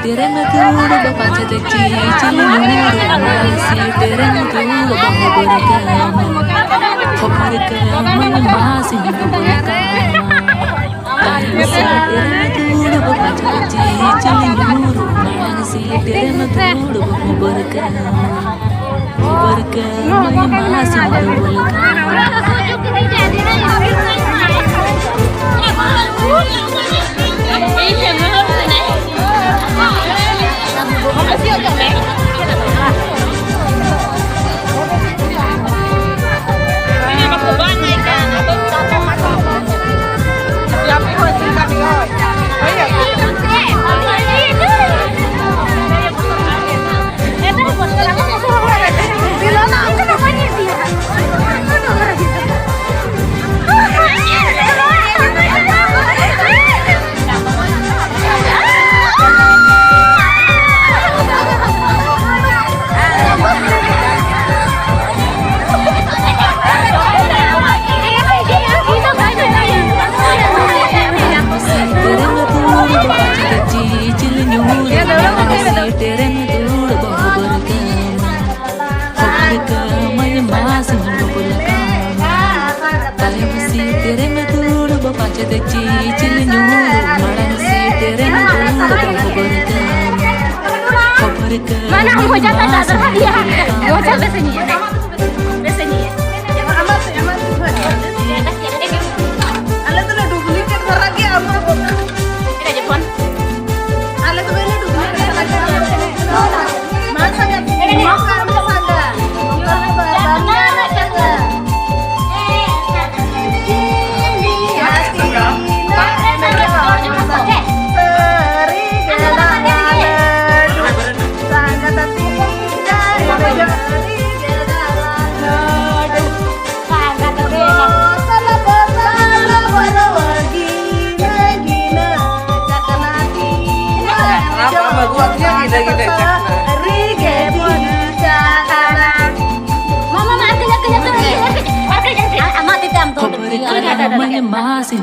तेरे में दूर बपाच तेची चिलूर सी तेरे में दूर बहबर खबर मन मासी बबर सी तेरे में दूर बपाच तेची चिलूर सी तेरे में दूर बहबर मन मासी बबर तेरे में दूर बहबर मन मासी बबर सी तेरे में दूर बपाच तेची चिलूर सी तेरे में दूर बहबर खबर Mana aku jatuh jatuh dia, aku jatuh sini, sini. Alat tuh duplicate lagi apa? Kita Jepun. Alat tuh ini duplicate lagi. Masa ya? Masa ada. masih